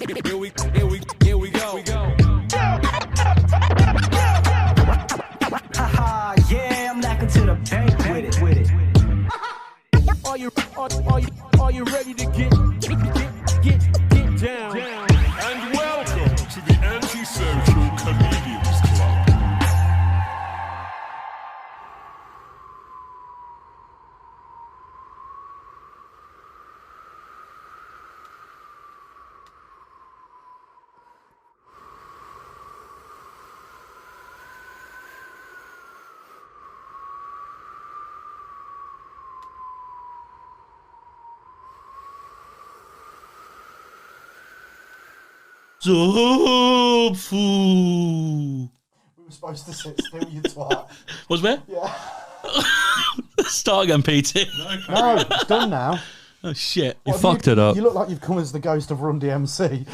Here we go. Haha, yeah, I'm knocking to the bank with it. Are you ready to get down? And welcome to the Antisocial Comedians Club. Stop, fool. We were supposed to sit still, you twat. Was there? Yeah. Start again, PT. No, it's done now. Oh, shit. You fucked it up. You look like you've come as the ghost of Run DMC.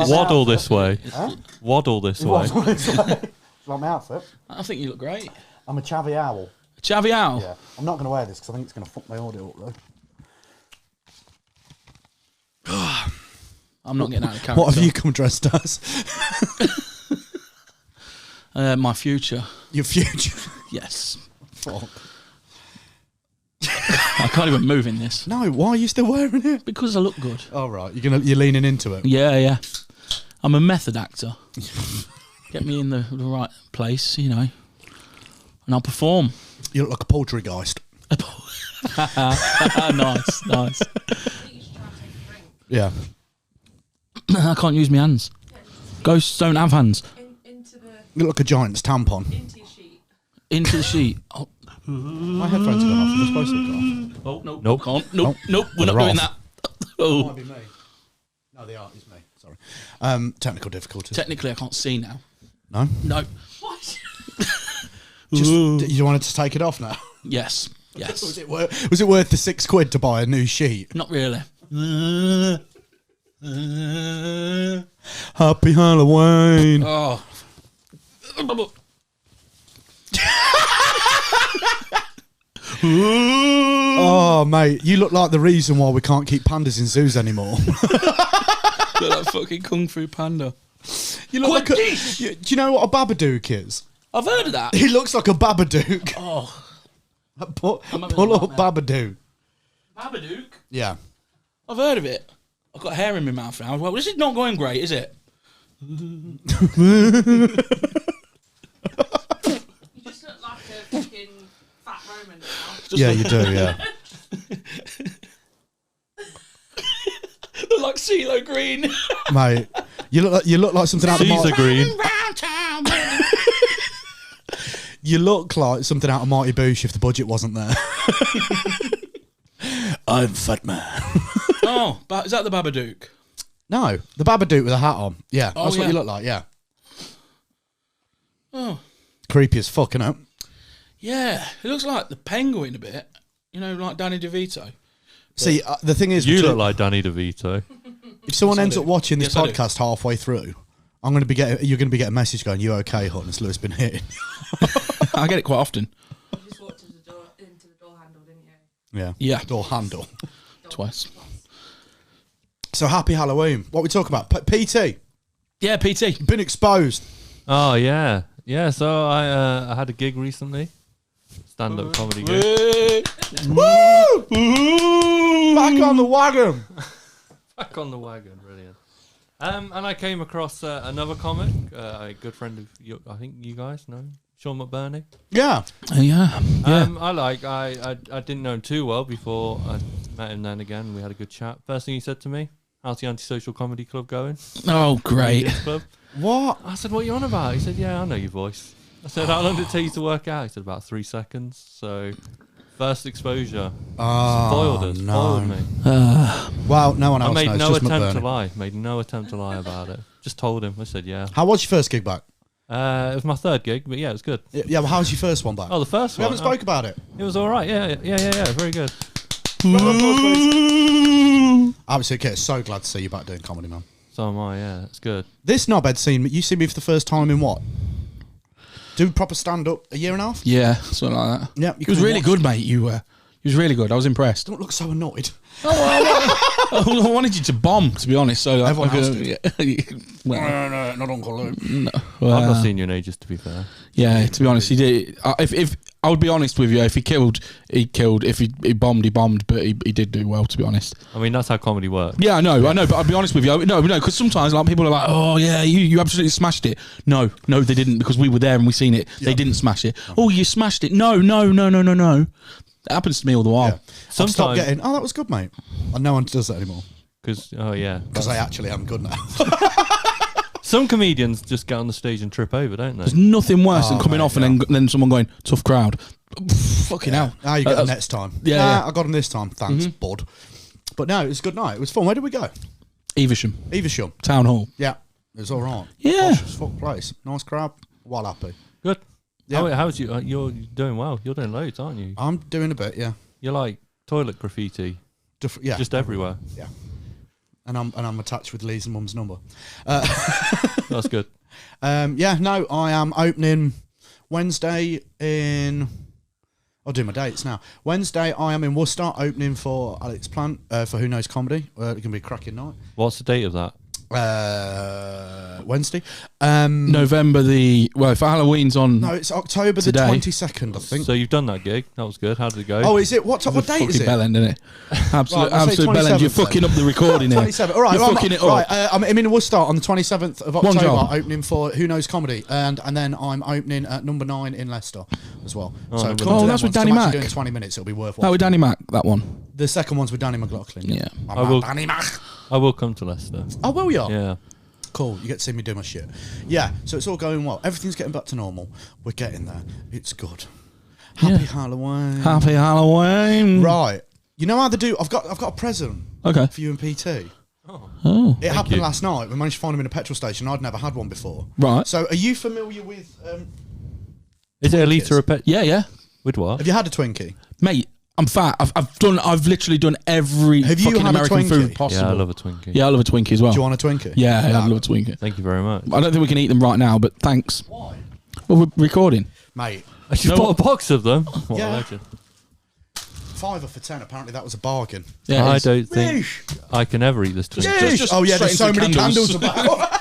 Waddle this way. Huh? Waddle this way. Waddle this way. Do you like my outfit? I think you look great. I'm a chavvy owl. Chavvy owl? Yeah. I'm not going to wear this because I think it's going to fuck my audio up though. I'm not getting out of character. What have you come dressed as? My future. Your future? Yes. Fuck. I can't even move in this. No, why are you still wearing it? Because I look good. Oh, right. You're leaning into it? Yeah. I'm a method actor. Get me in the right place, you know, and I'll perform. You look like a poltergeist. Nice. Yeah. I can't use my hands. Ghosts don't have hands. You look like a giant's tampon. Into the sheet. Oh. My headphones are gone off. They're supposed to have gone off. Oh, no. Nope. Can't. Nope. Nope. We're not They're doing off. that. Oh. Might be me. No, they are. It's me. Sorry. Technical difficulties. Technically, I can't see now. No? No. You wanted to take it off now? Yes. Was it worth the £6 to buy a new sheet? Not really. Happy Halloween. Oh. Oh, mate, you look like the reason why we can't keep pandas in zoos anymore. Look like fucking Kung Fu Panda. You look like do you know what a Babadook is? I've heard of that. He looks like a Babadook. Oh. Pull up Babadook. Babadook? Yeah. I've heard of it. I've got hair in my mouth now. Well, this is not going great, is it? You just look like a fucking fat Roman now. Yeah, you do, yeah. Look like CeeLo Green. Mate, you look like something out of Caesar Green. You look like something out of Mighty Boosh if the budget wasn't there. I'm Fat Man. Oh, is that the Babadook? No, the Babadook with a hat on. Yeah, Oh, that's yeah. what you look like, yeah. Oh. Creepy as fuck, innit? Yeah, it looks like the Penguin a bit. You know, like Danny DeVito. See, the thing is... You look like Danny DeVito. If someone Yes, I ends do. up watching this Yes, I do. podcast halfway through, you're going to be getting a message going, "You okay, hon? Has Lewis been hitting?" I get it quite often. You just walked into the door handle, didn't you? Yeah. Yeah. Door handle. Twice. So happy Halloween. What we talk about? PT. Yeah, PT. Been exposed. Oh, yeah. Yeah, so I had a gig recently. Stand-up comedy gig. Woo! Back on the wagon. Back on the wagon, brilliant. And I came across another comic, a good friend of you, I think you guys know, Sean McBurney. Yeah. Yeah. I didn't know him too well before I met him then again. We had a good chat. First thing he said to me, "How's the Antisocial Comedy Club going?" Oh, great. Comedians Club. What? I said, "What are you on about?" He said, "Yeah, I know your voice." I said, "How long did it take you to work out?" He said, "About 3 seconds." So, first exposure. Spoiled us. Spoiled me. Well, no one I else made knows. no just attempt McBurney. to lie. Made no attempt to lie about it. Just told him. I said, "Yeah." How was your first gig back? It was my third gig, but yeah, it was good. Yeah, well, how was your first one back? Oh, the first We one. haven't spoke about it. It was all right. Yeah. Very good. Absolutely, okay. So glad to see you back doing comedy, man. So am I. Yeah, it's good. This knobhead seen me. You see me for the first time in what? Do proper stand up a year and a half? Yeah, something like that. Yeah, you It was can really watch. good, mate. You He was really good. I was impressed. Don't look so annoyed. I wanted you to bomb, to be honest. So Everyone else did. Well, No, not Uncle Luke. no, I've well, not seen you in ages, to be fair. yeah, to be honest, he did. If I would be honest with you, if he killed, he killed. If he bombed, he bombed. But he did do well, to be honest. I mean, that's how comedy works. Yeah, I know. But I'll be honest with you. No, because sometimes like people are like, oh yeah, you absolutely smashed it. No, they didn't, because we were there and we seen it. They didn't smash it. Oh, you smashed it. No. That happens to me all the while. Yeah. I've stopped Sometimes- getting, oh, that was good, mate. And no one does that anymore. Because, Because I actually am good now. some comedians just get on the stage and trip over, don't they? There's nothing worse than Oh, coming mate, off and then someone going, tough crowd. Fucking hell. Now you get them next time. Yeah, Nah, yeah. I got them this time. Thanks, bud. But no, it was a good night. It was fun. Where did we go? Evesham, Evesham. Town Hall. Yeah, it was all right. Yeah. Posh as fuck place. Nice crowd. Well happy. Good. Yeah. How's you? You're doing well. You're doing loads, aren't you? I'm doing a bit, yeah. You're like toilet graffiti, Yeah. just everywhere. Yeah. And I'm attached with Lee's mum's number. That's good. Yeah, no, I am opening Wednesday in... I'll do my dates now. Wednesday, I am in Worcester, opening for Alex Plant for Who Knows Comedy. It's going to be a cracking night. What's the date of that? Wednesday. November for Halloween's on. No, it's October Today. the 22nd, I think. So you've done that gig. That was good. How did it go? Oh, is it? What date is Fucking it? bell end, isn't it? Absolute, Right, we'll say absolute bell end. You're 27th then. fucking up the recording here. 27th. All right, You're well, fucking it right, up. I'm in Worcester on the 27th of One October, job. opening for Who Knows Comedy, and then I'm opening at number 9 in Leicester as well. So number come nine. to Oh, them that's with ones. Danny I'm actually Mac. doing 20 minutes. It'll be worthwhile. That with Danny Mac, that one. The second one's with Danny McLaughlin. Yeah. My I man, will- Danny Mac. I will come to Leicester. Oh, will you? Yeah. Cool. You get to see me do my shit. Yeah. So it's all going well. Everything's getting back to normal. We're getting there. It's good. Happy Halloween. Happy Halloween. Right. You know how they do? I've got a present Okay. for you and PT. Oh. It happened you. last night. We managed to find him in a petrol station. I'd never had one before. Right. So, are you familiar with? Is it a Twinkies. litre of pet? Yeah. With what? Have you had a Twinkie? Mate, I'm fat. I've literally done every Have you fucking had a American Twinkie? food possible. Yeah, I love a Twinkie. Yeah, I love a Twinkie as well. Do you want a Twinkie? Yeah, I love a Twinkie. Thank you very much. I don't think we can eat them right now, but thanks. Why? Well, we're recording. Mate, I just No. bought a box of them. What a Yeah. legend. £5 for 10. Apparently, that was a bargain. Yeah, I it's- don't think Yeesh. I can ever eat this Twinkie. Yeesh. just Oh yeah, straight there's so into many candles. candles about.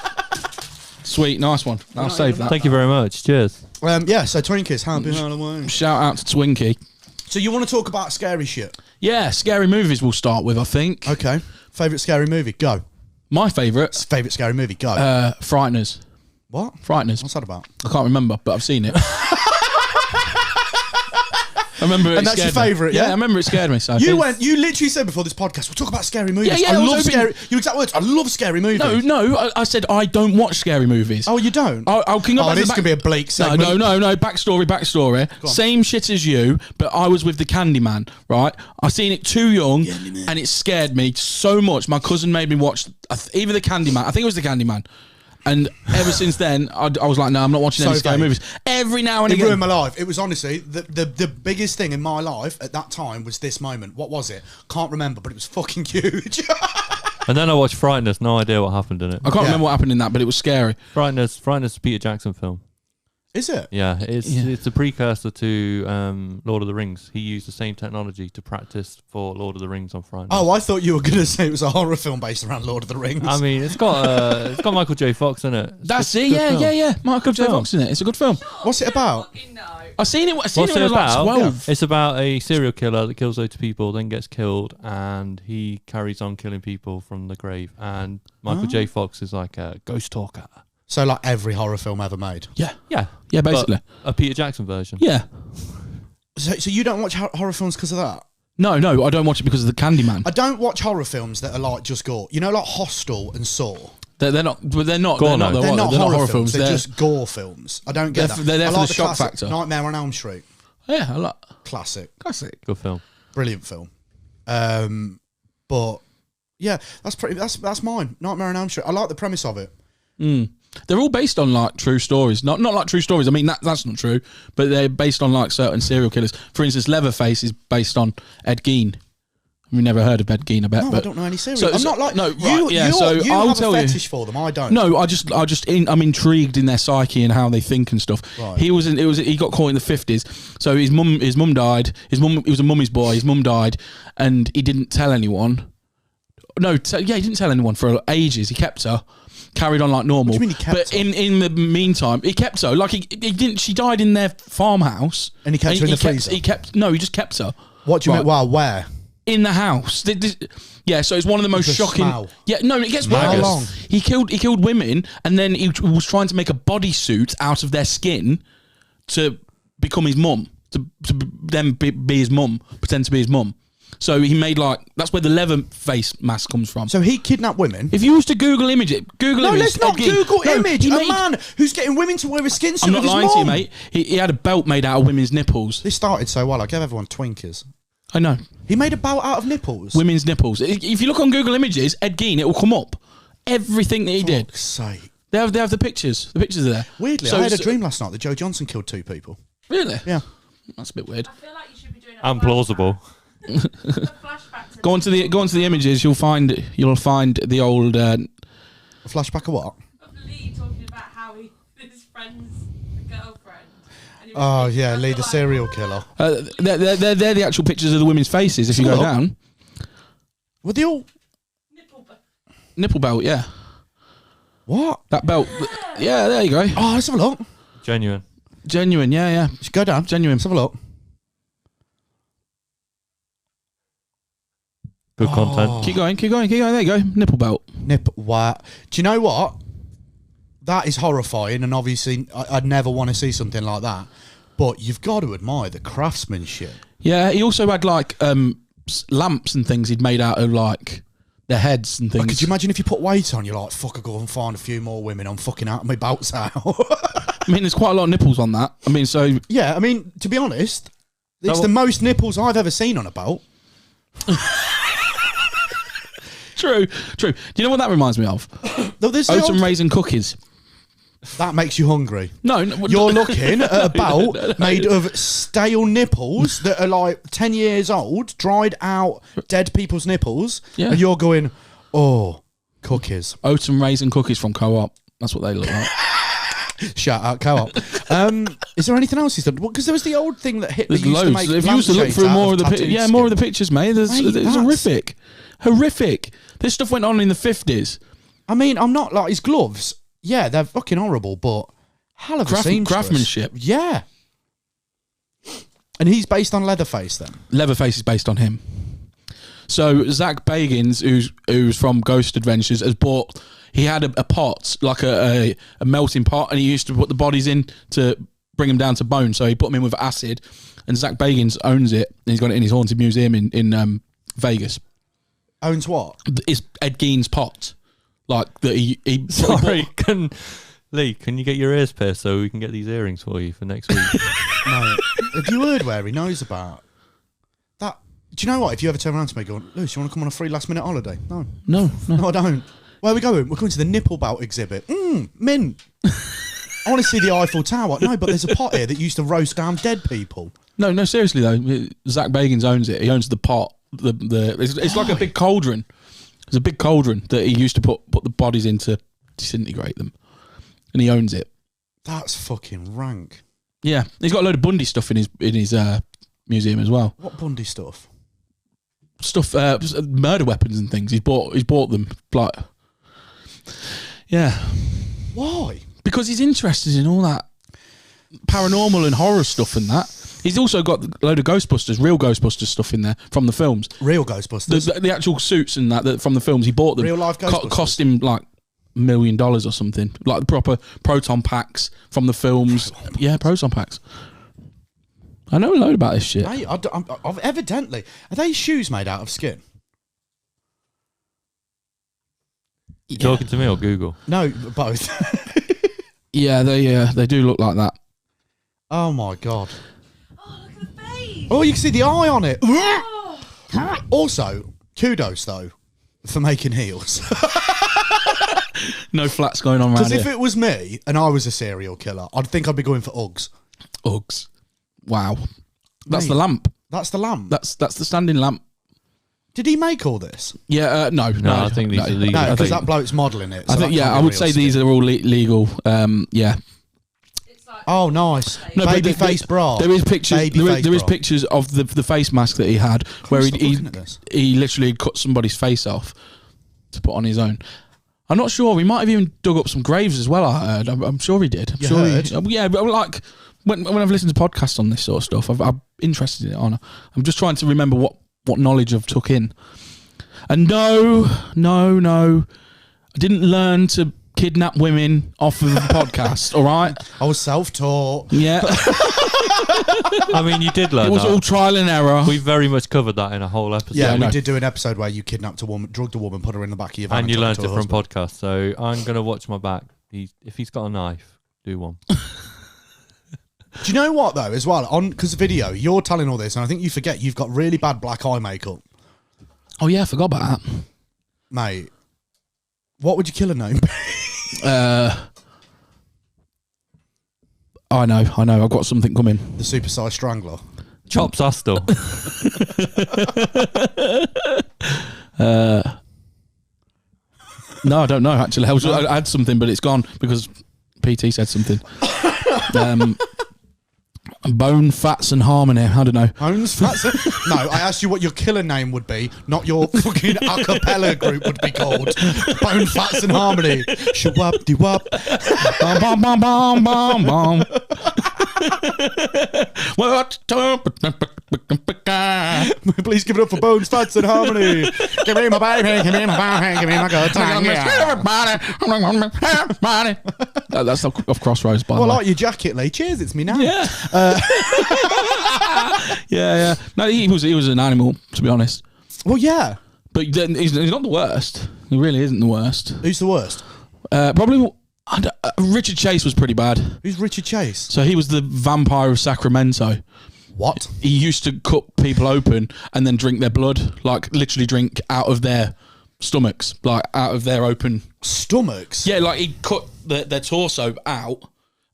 Sweet, nice one. I'll save that. Thank you very much. Cheers. Yeah, so Twinkies, happy Halloween. Shout out to Twinkie. So you want to talk about scary shit? Yeah, scary movies we'll start with, I think. Okay. Favourite scary movie? Go. My favourite, Favourite scary movie? Go. Frighteners. What? Frighteners. What's that about? I can't remember, but I've seen it. I remember it And that's your scared me. favourite, yeah? I remember it scared me. So You literally said before this podcast, we'll talk about scary movies. Yeah, I I was love hoping- scary. Your exact words. I love scary movies. No, I said I don't watch scary movies. Oh, you don't? I'll can go back to this the could be a bleak No, segment. no. Backstory. Same shit as you, but I was with the Candyman, right? I seen it too young, and it scared me so much. My cousin made me watch either the Candyman. I think it was the Candyman. And ever since then, I was like, no, I'm not watching any So scary vague. movies. Every now and It again. ruined my life. It was honestly the biggest thing in my life at that time was this moment. What was it? Can't remember, but it was fucking huge. And then I watched Frighteners. No idea what happened in it. I can't remember what happened in that, but it was scary. Frighteners is a Peter Jackson film. Is it? Yeah, it's a precursor to Lord of the Rings. He used the same technology to practice for Lord of the Rings on Friday. Oh, I thought you were going to say it was a horror film based around Lord of the Rings. I mean, it's got Michael J. Fox in it. It's That's good- it. good film. Yeah. Michael J. film. Fox in it. It's a good film. What's it about? Fucking no. I seen it. What's when it I was like about? 12. It's about a serial killer that kills loads of people, then gets killed, and he carries on killing people from the grave. And Michael J. Fox is like a ghost talker. So like every horror film ever made. Yeah, Yeah, basically. but a Peter Jackson version. Yeah. So you don't watch horror films because of that? No, I don't watch it because of the Candyman. I don't watch horror films that are like just gore. You know, like Hostel and Saw. They're not. They're not. Gore They're not. no. They're not They're horror films. They're They're just gore films. I don't get They're that. they're there I for like the shock classic factor. Nightmare on Elm Street. Yeah, I like Classic. classic. Good film. Brilliant film. But yeah, that's mine. Nightmare on Elm Street. I like the premise of it. They're all based on like true stories. Not like true stories. I mean that's not true, but they're based on like certain serial killers. For instance, Leatherface is based on Ed Gein. We never heard of Ed Gein, I bet. No, but I don't know any serial. So- I'm not like no, you. right, yeah, You so I'll have tell a you. fetish for them. I don't. No, I'm intrigued in their psyche and how they think and stuff. Right. He got caught in the 50s. So his mum died. He was a mummy's boy. His mum died, and he didn't tell anyone. No, he didn't tell anyone for ages. He kept her, carried on like normal. What do you mean he kept but her? in the meantime, he kept her. Like he didn't. She died in their farmhouse, And he kept her in the freezer? He just kept her. What do you Right. mean? Well, where? In the house. Yeah, so it's one of the most The shocking. smell. Yeah, no, it gets How worse. long? He killed women, and then he was trying to make a bodysuit out of their skin to become his mum, to then be his mum, pretend to be his mum. So he made that's where the leather face mask comes from. So he kidnapped women. If you was to Google image it, No, let's not Google image. A man who's getting women to wear a skin suit I'm not with his lying to you, mum. mate. He had a belt made out of women's nipples. This started so well. I gave everyone Twinkers. I know. He made a belt out of nipples. Women's nipples. If you look on Google Images, Ed Gein, it will come up. Everything that he did. Fuck's sake. They have the pictures. The pictures are there. Weirdly, So- I had a dream last night that Joe Johnson killed 2 people. Really? Yeah. That's a bit weird. I feel like you should be doing a And plausible. flashback to Go on to the images. You'll find the old. A flashback of what? of Lee talking about how his friend's girlfriend. And he was Oh thinking, yeah, I Lee feel the like, serial killer. They're the actual pictures of the women's faces. If you go Look. down, Were they all? Nipple belt. nipple belt. Yeah, What? that belt. Yeah, there you go. Oh, let's have a look. Genuine. Genuine. Yeah. Just go down. Genuine. Let's have a look. Good content. Keep going. There you go. Nipple belt. What? Do you know what? That is horrifying, and obviously I'd never want to see something like that. But you've got to admire the craftsmanship. Yeah. He also had lamps and things he'd made out of their heads and things. Could you imagine if you put weight on? You're like, fuck, I'll go and find a few more women. I'm fucking out. My belt's out. I mean, there's quite a lot of nipples on that. I mean, so Yeah, I mean, to be honest, it's So- the most nipples I've ever seen on a belt. true. Do you know what that reminds me of? Though there's the Oats and old- raisin cookies. that makes you hungry. No, You're looking at a belt made of stale nipples that are like 10 years old, dried out dead people's nipples, Yeah. and you're going, oh, cookies. Oats and raisin cookies from Co-op. That's what they look like. Shout out Co-op. Is there anything else he's done? Because there was the old thing that Hitler There's used to loads. make If you used to look lampshades through out more of the tattooed more of skin. the pictures, mate. It's Mate, that's- horrific. This stuff went on in the 50s. I mean, I'm not like his gloves. Yeah, they're fucking horrible, but hell of a seamstress. Craftsmanship. Yeah. And he's based on Leatherface then. Leatherface is based on him. So Zach Bagans, who's from Ghost Adventures, has bought. He had a pot, like a melting pot, and he used to put the bodies in to bring them down to bone. So he put them in with acid, and Zach Bagans owns it, and he's got it in his haunted museum in Vegas. Owns what? It's Ed Gein's pot, like that he Sorry, Lee, can you get your ears pierced so we can get these earrings for you for next week? No. Have you heard where he knows about that? Do you know what? If you ever turn around to me going, Lewis, you want to come on a free last minute holiday? No. No. No, I don't. Where are we going? We're going to the nipple belt exhibit. Mint. I want to see the Eiffel Tower. No, but there's a pot here that used to roast down dead people. No, seriously though, Zach Bagans owns it. He owns the pot. It's like a big cauldron. It's a big cauldron that he used to put the bodies in to disintegrate them, and he owns it. That's fucking rank. Yeah, he's got a load of Bundy stuff in his museum as well. What Bundy stuff? Stuff, murder weapons and things. He's bought them. Like, yeah, Why? because he's interested in all that paranormal and horror stuff and that. He's also got a load of Ghostbusters, real Ghostbusters stuff in there from the films. Real Ghostbusters. The actual suits and that from the films, he bought them. Real life Ghostbusters? Cost him like $1 million or something. Like the proper proton packs from the films. Yeah, proton packs. I know a load about this shit. Hey, I've evidently. Are they shoes made out of skin? You talking to me or Google? No, both. Yeah, they do look like that. Oh my god. Oh, look at the face. Oh, you can see the eye on it. Oh, Also, kudos though for making heels. No flats going on Because around if here. it was me and I was a serial killer, I'd think I'd be going for Uggs. Uggs. Wow. That's Mate. the lamp. That's the lamp. That's the standing lamp. Did he make all this? Yeah, no, I think these are legal. No, I because think- that bloke's modelling it. So I think, that can't I be would real say stuff. these are all legal. Yeah. It's like Oh, nice. No, but Baby face bra. There is pictures. Baby There face is bra. pictures of the face mask that he had, where stop looking at this. he literally cut somebody's face off to put on his own. I'm not sure. We might have even dug up some graves as well. I heard. I'm sure he did. I'm You sure heard? yeah, but like when I've listened to podcasts on this sort of stuff, I'm interested in it. I'm just trying to remember what knowledge I've took in. And no, I didn't learn to kidnap women off of the podcast. All right. I was self-taught. Yeah. I mean, you did learn It was that. all trial and error. We very much covered that in a whole episode. Yeah, I we know. did do an episode where you kidnapped a woman, drugged a woman, put her in the back of your van, And you took her learnt to it her from husband. podcasts. So I'm going to watch my back. If he's got a knife, do one. Do you know what though? As well, because video, you're telling all this, and I think you forget you've got really bad black eye makeup, Oh yeah, I forgot about that. mate. What would your killer name be? I know. I've got something coming. The supersized strangler. Chops Astle. No, I don't know actually. I had something, but it's gone because PT said something. Bone, fats, and harmony. I don't know. Bones, fats. No, I asked you what your killer name would be, not your fucking a cappella group would be called. Bone, fats, and harmony. Shwap de wap. Bum, bum, bum, bum, bum. Please give it up for Bones, fats, and harmony. Give me my baby, give me my baby, give me my good time. Yeah. That's off Crossroads, by Well, I the way. like your jacket, Lee. Cheers, it's me now. Yeah. Yeah. No, he was an animal, to be honest. Well, yeah. But then he's not the worst. He really isn't the worst. Who's the worst? Probably Richard Chase was pretty bad. Who's Richard Chase? So he was the vampire of Sacramento. What? He used to cut people open and then drink their blood, like literally drink out of their stomachs, like out of their open. Stomachs? Yeah, like he'd cut their torso out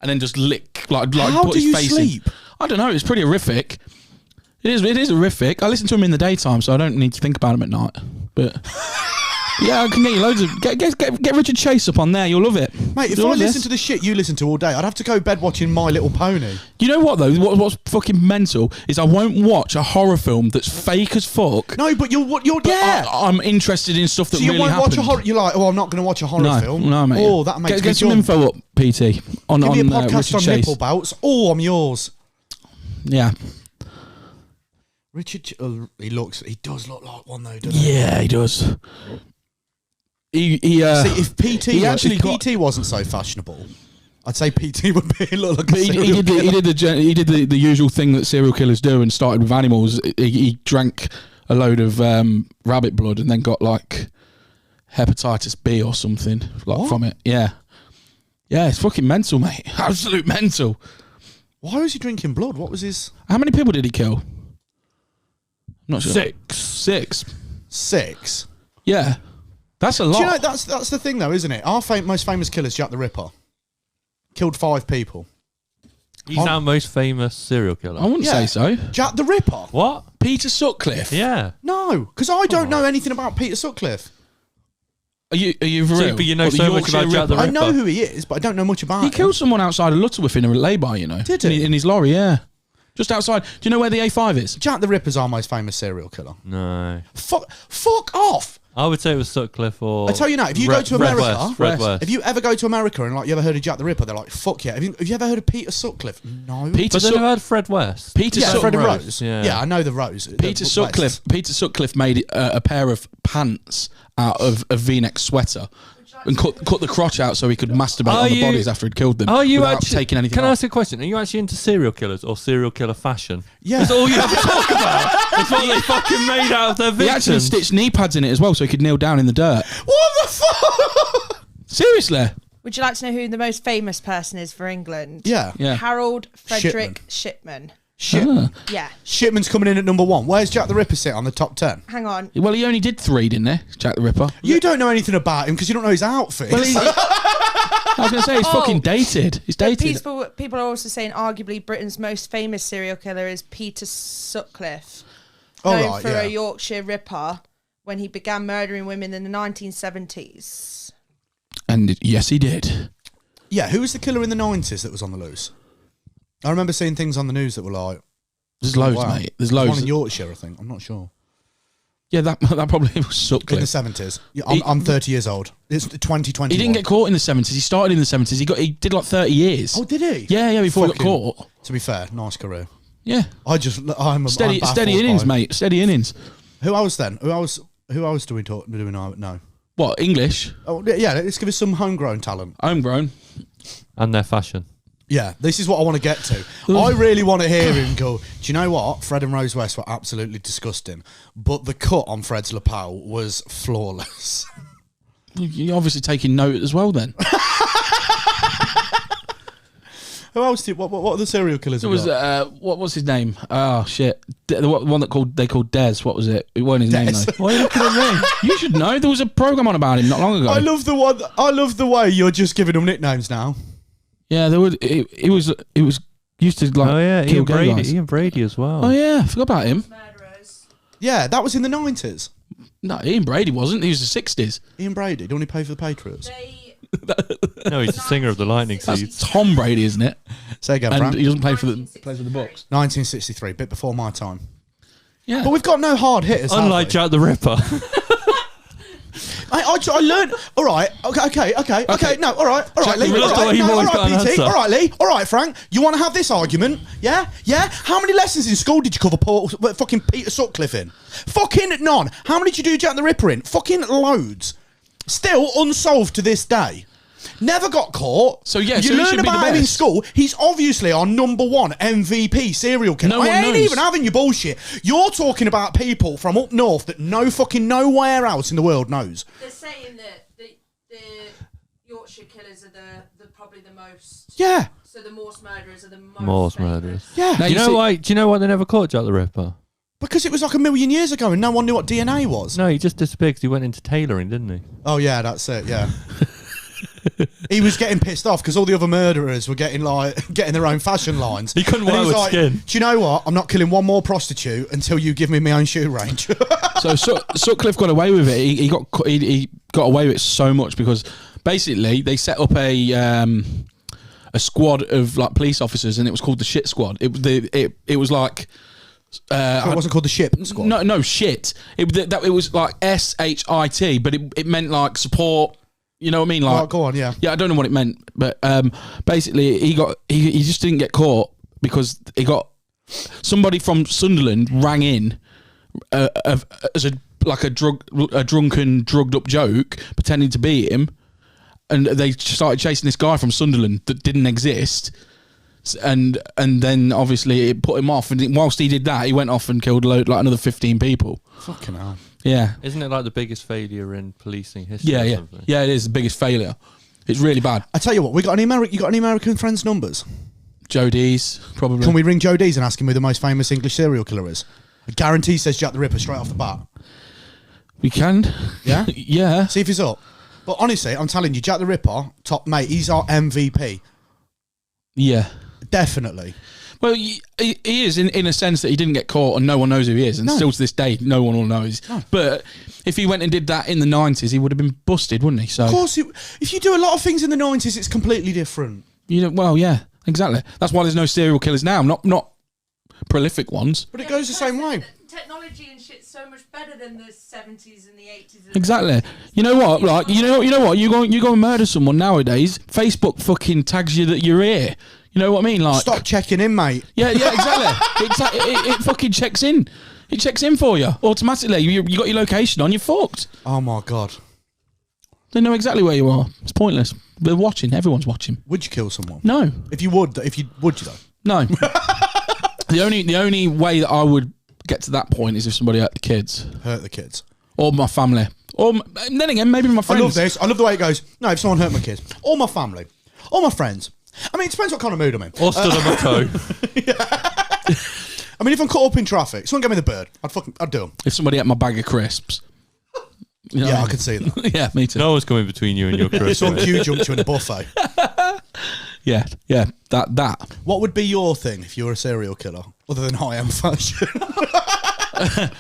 and then just lick, like How put do his you face sleep? in. I don't know. It's pretty horrific. It is horrific. I listen to him in the daytime, so I don't need to think about him at night. But yeah, I can get you loads of get Richard Chase up on there. You'll love it, Mate, if You'll I love listen this. to the shit you listen to all day, I'd have to go to bed watching My Little Pony. You know what though? What's fucking mental is I won't watch a horror film that's fake as fuck. No, but you're yeah. I'm interested in stuff that So you really won't happened. watch a horror. You're like, oh, I'm not going to watch a horror No, film. no, mate. Oh, that makes me get some jump. info up, PT. On Give me a on podcast Richard on Chase. nipple belts. Oh, I'm yours. Yeah, Richard, he does look like one though, doesn't he? yeah, he does. He See, if PT, he actually got- PT wasn't so fashionable, I'd say PT would be look like a But serial killer. he did the usual thing that serial killers do and started with animals. He drank a load of rabbit blood and then got like hepatitis B or something like from it. Yeah, it's fucking mental, mate. Absolute mental. Why was he drinking blood? What was his How many people did he kill? I'm not sure. 6. 6? Yeah, that's a lot. Do you know that's the thing though, isn't it? Our most famous killer's Jack the Ripper. Killed 5 people. He's our most famous serial killer. I wouldn't say so. Jack the Ripper? What? Peter Sutcliffe. Yeah. No, because I don't know anything about Peter Sutcliffe. Are you for So, real? but you know What, the so much Yorkshire about Jack the Ripper? I know Ripper. who he is, but I don't know much about He him. killed someone outside of Lutterworth in a lay-by, you know. Did he? In his lorry, yeah. Just outside. Do you know where the A5 is? Jack the Ripper's our most famous serial killer. No. Fuck off! I would say it was Sutcliffe or... I tell you now, if you go to America, Fred West. if you ever go to America and like you ever heard of Jack the Ripper, they're like, fuck yeah. Have you ever heard of Peter Sutcliffe? No. Peter But then I've heard Fred West. Peter yeah, Sutcliffe. Fred and Rose, Rose. yeah. Yeah, I know the Rose. Peter Sutcliffe. Peter Sutcliffe made a pair of pants out of a V-neck sweater and cut the crotch out so he could masturbate on the bodies after he'd killed them. Are you without actually taking anything Can I off. ask a question? Are you actually into serial killers or serial killer fashion? Yeah. That's all you have to talk about. It's what they fucking made out of their He actually victims. stitched knee pads in it as well so he could kneel down in the dirt. What the fuck? Seriously? Would you like to know who the most famous person is for England? Yeah. Yeah. Harold Frederick Shipman. Ah. Yeah. Shipman's coming in at number 1. Where's Jack the Ripper sit on the top 10? Hang on. Well, he only did 3, didn't he? Jack the Ripper. You don't know anything about him because you don't know his outfit. Well, I was going to say, he's fucking dated. He's But dated. people are also saying arguably Britain's most famous serial killer is Peter Sutcliffe. known for a Yorkshire Ripper when he began murdering women in the 1970s. And yes, he did. Yeah, who was the killer in the 90s that was on the loose? I remember seeing things on the news that were like... There's loads, mate. There's loads. One in Yorkshire, I think. I'm not sure. Yeah, that probably was Sutcliffe. In the 70s. Yeah, I'm 30 years old. It's 2021. He didn't get caught in the 70s. He started in the 70s. He did like 30 years. Oh, did he? Yeah, before he got caught. To be fair, nice career. Yeah. I'm steady innings, mate. Steady innings. Who else then? Who else do we know? What, English? Oh, yeah, let's give us some homegrown talent. Homegrown. And their fashion. Yeah, this is what I want to get to. I really want to hear him go, do you know what? Fred and Rose West were absolutely disgusting, but the cut on Fred's lapel was flawless. You're obviously taking note as well then. Who else did, what are the serial killers? It was, what was his name? Oh, shit. The one that they called Des. What was it? It wasn't his name, though. Why are you looking at me? You should know. There was a programme on about him not long ago. I love the way you're just giving them nicknames now. Yeah, there would. It was used to like. Oh yeah, kill Ian guys. Brady as well. Oh yeah, I forgot about him. Murderers. Yeah, that was in the 90s. No, Ian Brady wasn't. He was the 60s. Ian Brady, don't he play for the Patriots? No, he's the singer of the Lightning That's Seeds. Tom Brady, isn't it? Say again, And Frank. he doesn't play for the Bucks. 1963, bit before my time. Yeah, But we've got no hard hitters. Unlike Jack the Ripper. I learned. All right. Okay. No. All right. Lee. Ripper, All right. you've No, all always got right, an BT. answer. All right, Lee. All right, Frank. You want to have this argument? Yeah. How many lessons in school did you cover fucking Peter Sutcliffe in? Fucking none. How many did you do Jack the Ripper in? Fucking loads. Still unsolved to this day. Never got caught. So, yeah, you so he learn should be about the him in best. school. He's obviously our #1 MVP serial killer. No one I ain't knows. even having your bullshit. You're talking about people from up north that no fucking nowhere else in the world knows. They're saying that the Yorkshire killers are the probably the most. Yeah. So the Morse murderers are the most. Morse famous. murderers. Yeah. Now, Do you know why they never caught Jack the Ripper? Because it was like a million years ago and no one knew what DNA was. No, he just disappeared because he went into tailoring, didn't he? Oh, yeah, that's it, yeah. He was getting pissed off because all the other murderers were getting their own fashion lines. He couldn't And wear was with like, skin. do you know what? I'm not killing one more prostitute until you give me my own shoe range. So Sutcliffe got away with it. He got away with it so much because basically they set up a squad of like police officers and it was called the Shit Squad. It was like. it wasn't called the Ship Squad. No shit. It was like SHIT, but it meant like support. You know what I mean? Like, Oh, go on, yeah. Yeah, I don't know what it meant, but basically he just didn't get caught because he got somebody from Sunderland rang in as a drunken drugged up joke, pretending to be him, and they started chasing this guy from Sunderland that didn't exist. And then obviously it put him off, and whilst he did that, he went off and killed another 15 people. Fucking hell. Yeah, Isn't it like the biggest failure in policing history? yeah, or yeah, something? yeah. It is the biggest failure. It's really bad. I tell you what, you got any American friends' numbers? Joe D's probably. Can we ring Joe D's and ask him who the most famous English serial killer is? I guarantee he says Jack the Ripper straight off the bat. We can. Yeah? Yeah. See if he's up. But honestly, I'm telling you, Jack the Ripper, top mate, he's our MVP. Yeah. Definitely. Well, he is in a sense that he didn't get caught and no one knows who he is, and still to this day, no one will know. But if he went and did that in the 90s, he would have been busted, wouldn't he? So Of course, if you do a lot of things in the 90s, it's completely different. well, yeah, exactly. That's why there's no serial killers now, not prolific ones. But it goes the same way. Technology and shit's so much better than the 70s and the 80s. And Exactly. You know what? Like you know what? You go and murder someone nowadays. Facebook fucking tags you that you're here. You know what I mean? Like Stop checking in, mate. Yeah, exactly. It fucking checks in. It checks in for you automatically. You got your location on. You're fucked. Oh my God. They know exactly where you are. It's pointless. They're watching. Everyone's watching. Would you kill someone? No, If you would you though? no. The only way that I would get to that point is if somebody hurt the kids Hurt the kids. or my family, or then again maybe my friends. I love this. I love the way it goes. No, if someone hurt my kids, or my family, or my friends. I mean, it depends what kind of mood I'm in. Or stood on my toe. I mean, if I'm caught up in traffic, someone gave me the bird, I'd do them. If somebody ate my bag of crisps. You know what Yeah, I I mean? could see that. Yeah, me too. No one's coming between you and your If Christmas. someone queue jumped you in a buffet. Yeah, that. What would be your thing if you were a serial killer, other than high-end fashion?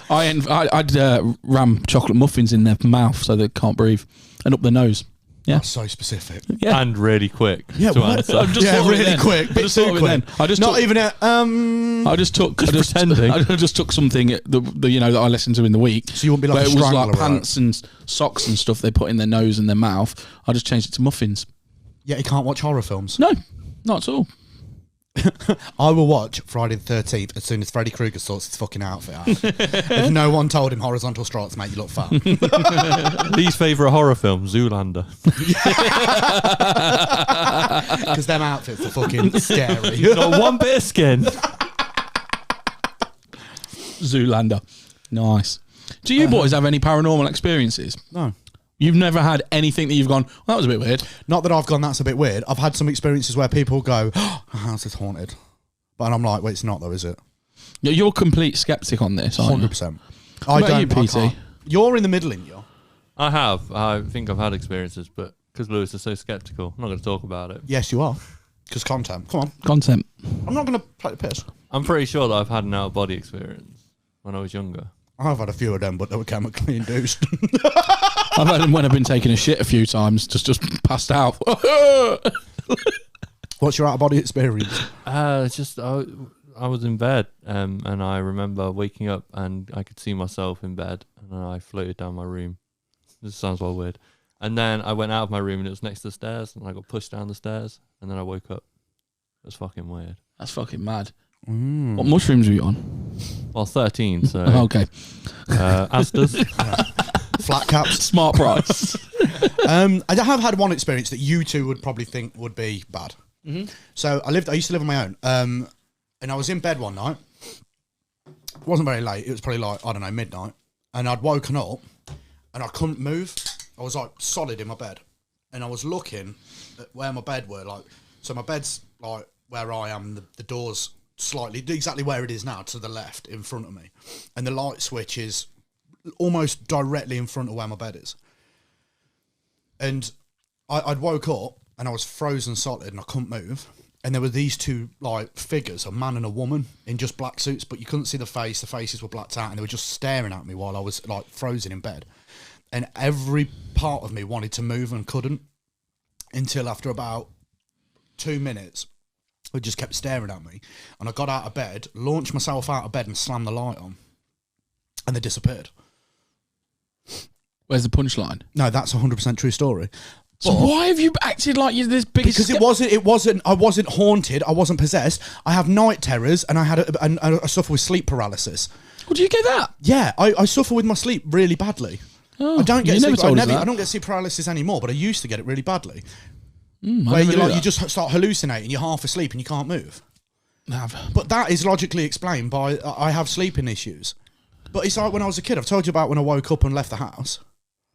I'd ram chocolate muffins in their mouth so they can't breathe and up their nose. Yeah, That's so specific. yeah. And really quick. Yeah, to what? answer. I've just Yeah, thought of it really then. quick. I Bit just too thought of it quick. then. I just Not took, even a I just took pretending. I just took something that I listened to in the week. So you wouldn't be like where a it was strangler, like right? pants and socks and stuff they put in their nose and their mouth. I just changed it to muffins. Yeah, you can't watch horror films. No, not at all. I will watch Friday the 13th as soon as Freddy Krueger sorts his fucking outfit out. If no one told him horizontal strikes make you look fat. Lee's favourite horror film, Zoolander. Because them outfits are fucking scary. Not one bit of skin. Zoolander. Nice. Do you boys have any paranormal experiences? No. You've never had anything that you've gone, well, that was a bit weird. Not that I've gone, that's a bit weird. I've had some experiences where people go, oh, our house is haunted. But I'm like, wait, it's not though, is it? You're a complete skeptic on this, aren't you? 100%. What about you, PT? can't. You're in the middle, in you. I have. I think I've had experiences, but because Lewis is so sceptical, I'm not going to talk about it. Yes, you are. Because content. Come on. Content. I'm not going to play the piss. I'm pretty sure that I've had an out-of-body experience when I was younger. I've had a few of them, but they were chemically induced. I've had them when I've been taking a shit a few times, just passed out. What's your out-of-body experience? Just I was in bed, and I remember waking up and I could see myself in bed, and I floated down my room. This sounds well weird. And then I went out of my room and it was next to the stairs, and I got pushed down the stairs, and then I woke up. It was fucking weird. That's fucking mad. What mushrooms were you on? Well, 13, so Oh, okay. Astas. Flat caps. Smart price. I have had one experience that you two would probably think would be bad. Mm-hmm. So I used to live on my own, and I was in bed one night. It wasn't very late. It was probably like, I don't know, midnight. And I'd woken up and I couldn't move. I was like solid in my bed, and I was looking at where my bed were. Like, so my bed's like where I am. The door's slightly exactly where it is now, to the left in front of me, and the light switch is almost directly in front of where my bed is. And I'd woke up and I was frozen solid and I couldn't move. And there were these two like figures, a man and a woman, in just black suits, but you couldn't see the face. The faces were blacked out, and they were just staring at me while I was like frozen in bed. And every part of me wanted to move and couldn't, until after about 2 minutes, they just kept staring at me. And I got out of bed, launched myself out of bed and slammed the light on. And they disappeared. Where's the punchline? No, that's a 100% true story. So why have you acted like you're this big? Because I wasn't haunted. I wasn't possessed. I have night terrors, and I suffer with sleep paralysis. Well, do you get that? Yeah, I suffer with my sleep really badly. Oh, I don't get you sleep. never told us that. I don't get sleep paralysis anymore, but I used to get it really badly. I Where never knew you that. just start hallucinating. You're half asleep and you can't move. Nah, But that is logically explained by I have sleeping issues. But it's like when I was a kid. I've told you about when I woke up and left the house.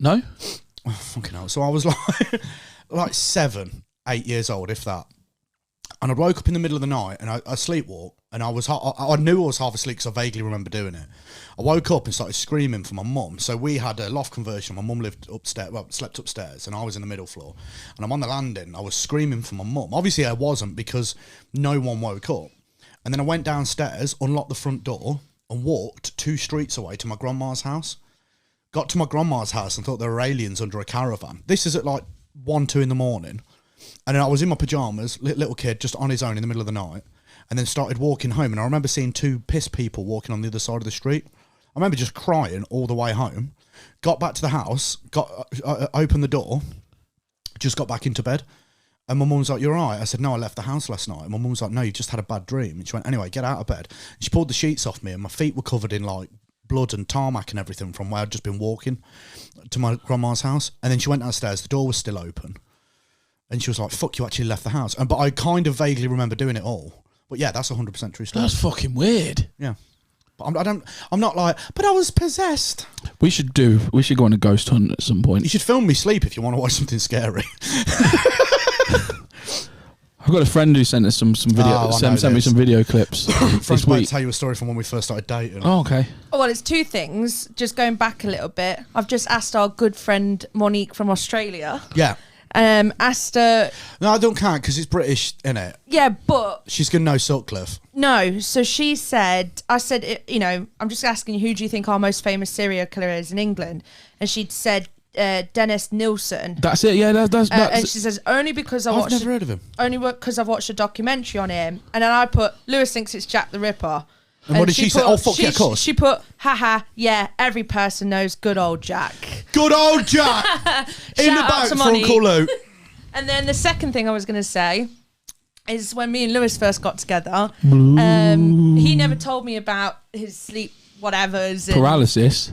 No. Oh, fucking hell. So I was like 7, 8 years old, if that. And I woke up in the middle of the night and I sleepwalked, and I knew I was half asleep because I vaguely remember doing it. I woke up and started screaming for my mum. So we had a loft conversion. My mum lived upstairs, slept upstairs, and I was in the middle floor. And I'm on the landing. I was screaming for my mum. Obviously I wasn't, because no one woke up. And then I went downstairs, unlocked the front door, and walked 2 streets away to my grandma's house. Got to my grandma's house and thought there were aliens under a caravan. This is at like 1, 2 in the morning. And then I was in my pyjamas, little kid, just on his own in the middle of the night, and then started walking home. And I remember seeing 2 piss people walking on the other side of the street. I remember just crying all the way home. Got back to the house, opened the door, just got back into bed. And my mum was like, "You're all right?" I said, "No, I left the house last night." And my mum was like, "No, you just had a bad dream." And she went, "Anyway, get out of bed." And she pulled the sheets off me, and my feet were covered in like blood and tarmac and everything from where I'd just been walking to my grandma's house. And then she went downstairs, the door was still open. And she was like, "Fuck, you actually left the house." But I kind of vaguely remember doing it all. But yeah, that's 100% true story. That's fucking weird. Yeah. But I'm not like, but I was possessed. We should go on a ghost hunt at some point. You should film me sleep if you want to watch something scary. I've got a friend who sent us some video, Oh, sent me some video clips Frank's this about to week. tell you a story from when we first started dating. Oh, okay. Oh, well, it's 2 things. Just going back a little bit, I've just asked our good friend Monique from Australia. Yeah. Asked her, No, I don't count because it's British, innit? yeah, but She's going to know Sutcliffe. no. So she said, I said, you know, I'm just asking you, who do you think our most famous serial killer is in England? And she'd said Dennis Nilsson. That's it. Yeah, that's And she says, only because I've never heard of him. Only because I've watched a documentary on him. And then I put, Lewis thinks it's Jack the Ripper. And what did she say? Oh, fuck yeah, of course. She put, haha, yeah, every person knows good old Jack. Good old Jack! In the Shout out back to from Monty. Uncle Luke. And then the second thing I was going to say is when me and Lewis first got together, he never told me about his sleep whatevers. And paralysis.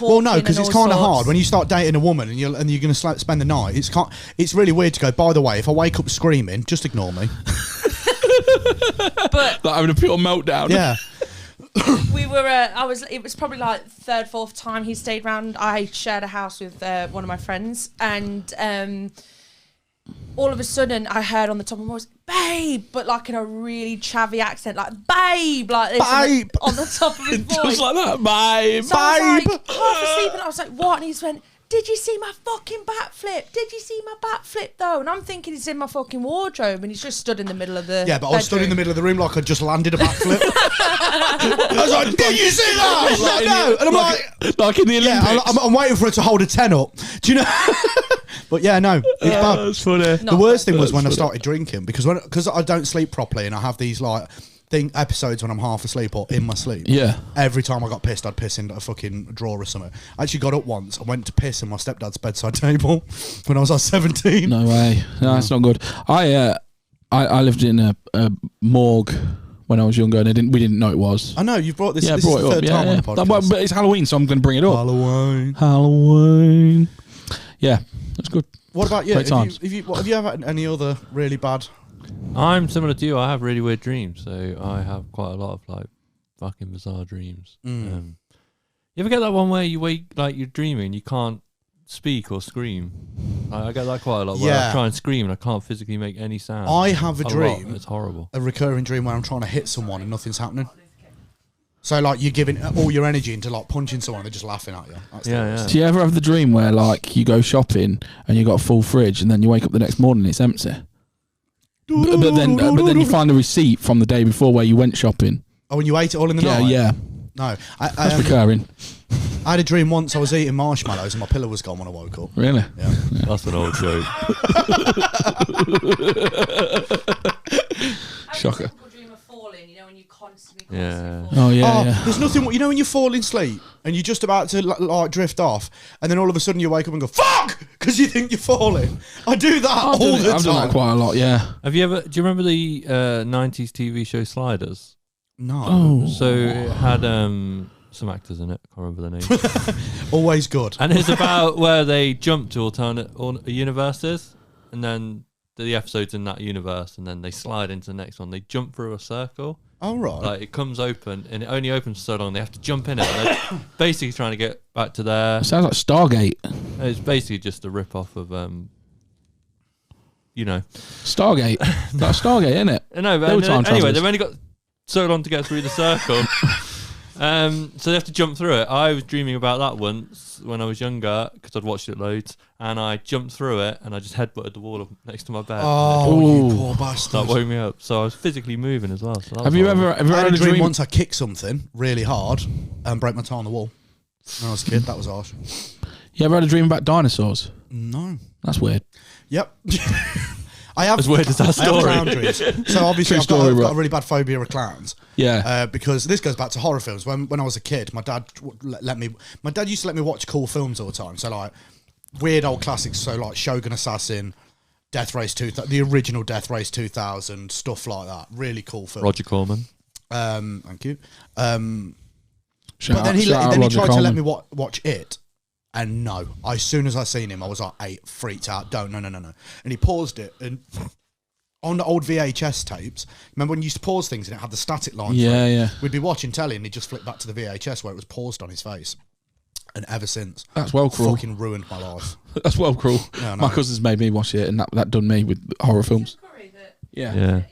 Well, no, because it's kind of hard when you start dating a woman and you're going to spend the night. It's really weird to go, by the way, if I wake up screaming, just ignore me. But Like having a pure meltdown. Yeah. we were, it was probably like third, fourth time he stayed round. I shared a house with one of my friends, and all of a sudden I heard on the top of my voice, babe, but like in a really chavvy accent, like babe, like this Babe. on the top of his voice. Just like that, babe. So I was Babe. like, half asleep, and I was like, what? And he's went, did you see my fucking backflip? Did you see my backflip though? And I'm thinking he's in my fucking wardrobe, and he's just stood in the middle of the Yeah, but I was stood in the middle of the room like I just landed a backflip. I was like, did you see that? I was like, no. And I'm like in the Olympics. yeah, I'm waiting for it to hold a 10 up. Do you know? But yeah, no, it's bad. That's funny. The worst thing was when I started drinking because I don't sleep properly and I have these like episodes when I'm half asleep or in my sleep. Yeah. Every time I got pissed, I'd piss into a fucking drawer or something. I actually got up once. I went to piss in my stepdad's bedside table when I was like 17. No way. No, that's not good. I lived in a morgue when I was younger, and we didn't know it was. I know you've brought this. Yeah, This is brought the it up. third time on the podcast. But it's Halloween, so I'm going to bring it up. Halloween. Halloween. Yeah, that's good. What about you? Great times. Have you ever had any other really bad? I'm similar to you. I have really weird dreams, so I have quite a lot of like fucking bizarre dreams. You ever get that one where you wake, like you're dreaming, you can't speak or scream? I get that quite a lot. Where Yeah. I try and scream and I can't physically make any sound. I have a lot. dream. It's horrible. A recurring dream where I'm trying to hit someone and nothing's happening. So like you're giving all your energy into like punching someone, and they're just laughing at you. That's the Yeah, worst. Do you ever have the dream where like you go shopping and you got a full fridge, and then you wake up the next morning and it's empty? But then you find the receipt from the day before where you went shopping. Oh, when you ate it all in the Yeah, night? yeah. No. That's recurring. I had a dream once I was eating marshmallows and my pillow was gone when I woke up. Really? Yeah. That's an old joke. Shocker. Dream of falling, you know, when you constantly Yeah. Oh yeah, Oh, yeah. there's nothing. You know when you fall in sleep and you're just about to like drift off, and then all of a sudden you wake up and go "fuck" because you think you're falling. I do that all the time. I've done that quite a lot. Yeah. Have you ever? Do you remember the 90s TV show Sliders? No. Oh. So it had some actors in it. Can't remember their names. Always good. And it's about where they jump to alternate universes, and then the episodes in that universe, and then they slide into the next one. They jump through a circle. All right. Like it comes open, and it only opens so long. They have to jump in it. And they're basically trying to get back to their. Sounds like Stargate. It's basically just a rip off of you know. Stargate. That's Stargate, isn't it? No, They were but time anyway, travelers. they've only got so long to get through the circle. So they have to jump through it. I was dreaming about that once when I was younger because I'd watched it loads, and I jumped through it and I just headbutted the wall next to my bed. Oh, Ooh. you poor bastard. That woke me up. So I was physically moving as well. So that Have was you horrible. ever I had had a dream dream? once I kicked something really hard and broke my toe on the wall. When I was a kid, that was harsh. You ever had a dream about dinosaurs? No. That's weird. Yep. I have. As weird as that I have story. clown dreams. So obviously, True I've got, story, I've got bro. a really bad phobia of clowns. Yeah. Because this goes back to horror films. When I was a kid, my dad My dad used to let me watch cool films all the time. So like weird old classics. So like Shogun Assassin, Death Race 2000, the original Death Race 2000, stuff like that. Really cool film. Roger Corman? Thank you. Shout But then out- he shout out Roger tried to let Coleman. me watch it. And no, as soon as I seen him, I was like 8, freaked out. No. And he paused it, and on the old VHS tapes, remember when you used to pause things and it had the static line? Yeah, yeah. We'd be watching telly and he'd just flip back to the VHS where it was paused on his face. And ever since, That's well cruel. fucking ruined my life. That's well cruel. Yeah, I My know. cousins made me watch it, and that done me with horror films. Yeah. Yeah.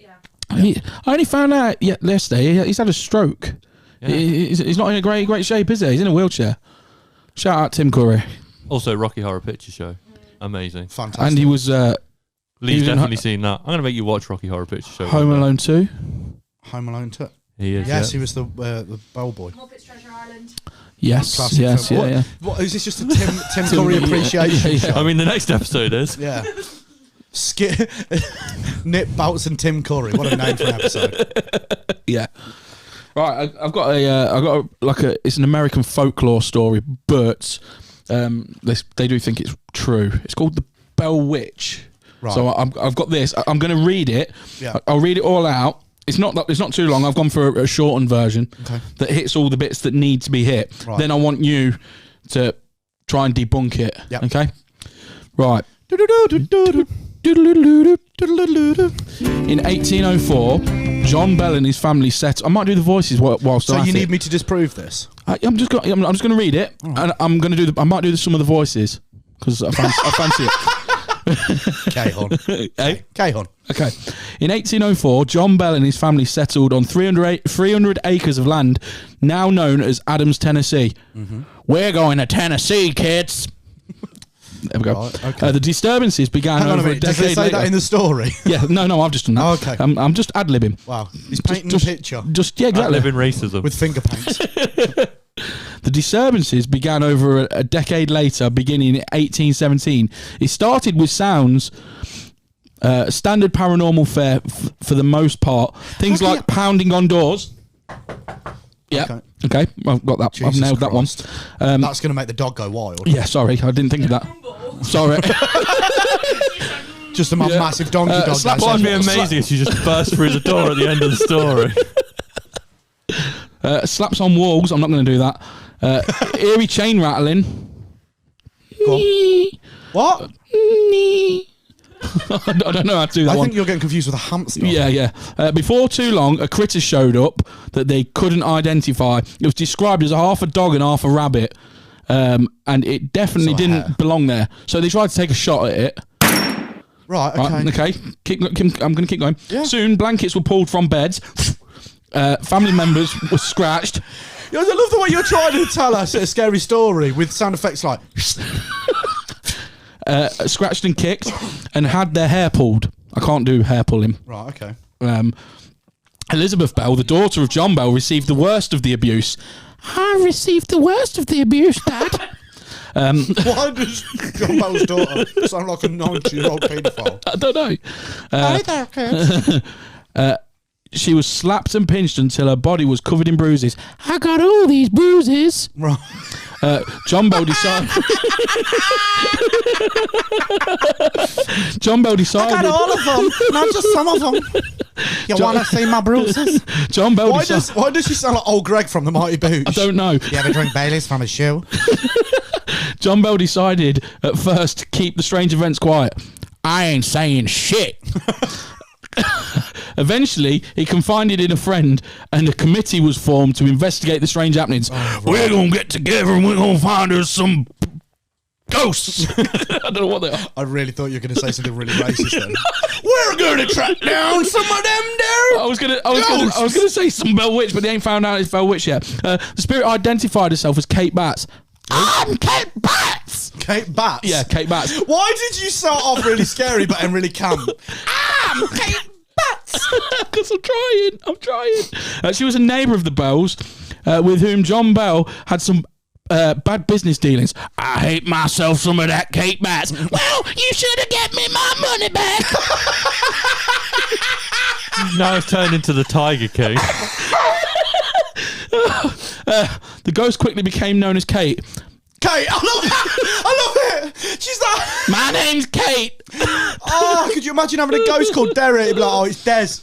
I only found out yesterday he's had a stroke. Yeah. He's not in a great shape, is he? He's in a wheelchair. Shout out Tim Curry. Also, Rocky Horror Picture Show. Amazing. Fantastic. And he was Lee's was in definitely seen that. I'm going to make you watch Rocky Horror Picture Show. Home Alone 2. Home Alone 2. He is. Yes, yeah. he was the bellboy. Muppets Treasure Island. Yes, Classic yes, film. yeah, yeah. What is this? Just a Tim Curry appreciation show? I mean, the next episode is. Yeah. Nip Bouts and Tim Curry. What a name for an episode. Yeah. Right, I've got it's an American folklore story, but they do think it's true. It's called the Bell Witch. Right. So I've got this. I'm going to read it. Yeah. I'll read it all out. It's not too long. I've gone for a shortened version that hits all the bits that need to be hit. Right. Then I want you to try and debunk it. Yep. Okay. Right. In 1804, John Bell and his family set. I might do the voices whilst. So I'm you at need it. me to disprove this? I'm just going to read it, and I'm going to do. I might do some of the voices because I fancy it. K-Hon. Hey? K-Hon. Okay. In 1804, John Bell and his family settled on 300 acres of land, now known as Adams, Tennessee. Mm-hmm. We're going to Tennessee, kids. There we go. Right, okay. The disturbances began Hang on over a minute. Does it say later. that in the story? Yeah, no, I've just done that. Oh, okay. I'm just ad-libbing. Wow. He's painting a picture Yeah, I exactly. live in racism. with finger paints. The disturbances began over a decade later, beginning in 1817. It started with sounds, standard paranormal fare for the most part. Things like pounding on doors. Yeah. Okay. I've got that. Jesus I've nailed Christ. that one. That's going to make the dog go wild. Yeah, sorry. I didn't think of that. Sorry. Just a massive donkey dog. slap that on says, It'd be me amazing if she just burst through the door at the end of the story. Slaps on walls. I'm not going to do that. Eerie chain rattling. Go on. What? I don't know how to do that I one. think you're getting confused with a hamster. Yeah. Before too long, a critter showed up that they couldn't identify. It was described as half a dog and half a rabbit, and it definitely So a didn't hare. belong there. So they tried to take a shot at it. Right, okay. Right, okay. I'm going to keep going. Yeah. Soon, blankets were pulled from beds. Family members were scratched. I love the way you're trying to tell us a scary story with sound effects like... Scratched and kicked, and had their hair pulled. I can't do hair pulling. Right, okay. Elizabeth Bell, the daughter of John Bell, received the worst of the abuse. I received the worst of the abuse, Dad. Why does John Bell's daughter sound like a 90-year-old paedophile? I don't know. Hi there, kids. She was slapped and pinched until her body was covered in bruises. I got all these bruises. Right. John Bell decided. John Bell decided. I got all of them, not just some of them. You want to see my bruises? John Bell Why decided. does she sound like old Greg from the Mighty Boosh? I don't know. You ever drink Baileys from his shoe? John Bell decided at first to keep the strange events quiet. I ain't saying shit. Eventually, he confided in a friend, and a committee was formed to investigate the strange happenings. right. We're gonna get together and we're gonna find us some ghosts. I don't know what they are. I really thought you were going to say something really racist then. We're going to track down some of them there. I was gonna say some Bell Witch, but they ain't found out it's Bell Witch yet. The spirit identified herself as Kate Batts. I'm Kate Batts. Kate Batts? Yeah, Kate Batts. Why did you start off really scary but then really camp? I'm Kate Batts. Because I'm trying. She was a neighbour of the Bells, with whom John Bell had some bad business dealings. I hate myself some of that Kate Batts. Well, you should have get me my money back. Now it's turned into the Tiger King. The ghost quickly became known as Kate. Kate, I love it. I love it. She's like, My name's Kate. oh, could you imagine having a ghost called Derek? It'd be like, oh, it's Des.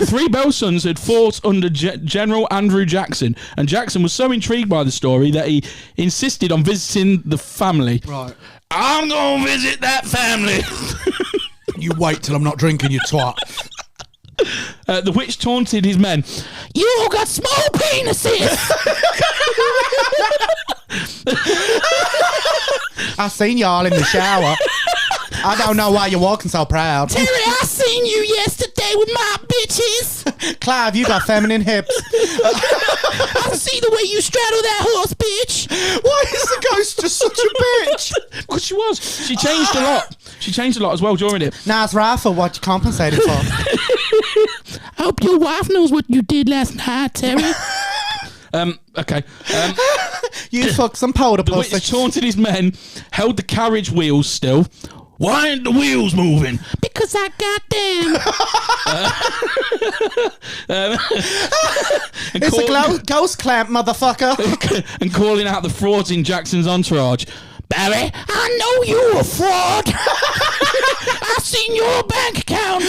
3 Bell sons had fought under General Andrew Jackson, and Jackson was so intrigued by the story that he insisted on visiting the family. Right. I'm going to visit that family. You wait till I'm not drinking, you twat. The witch taunted his men. You got small penises. I seen y'all in the shower. I don't know why you're walking so proud. Terry, I seen you yesterday with my bitches. Clive, you got feminine hips. I see the way you straddle that horse, bitch. Why is the ghost is such a bitch. Because she was. She changed a lot. She changed a lot as well during it. Now it's right for what you compensated for. I hope your wife knows what you did last night, Terry. Okay. You fuck some powder The pussy. witch taunted his men, held the carriage wheels still. Why ain't the wheels moving? Because I got them. It's a ghost clamp, motherfucker. And calling out the frauds in Jackson's entourage. Barry, I know you a fraud. I've seen your bank account.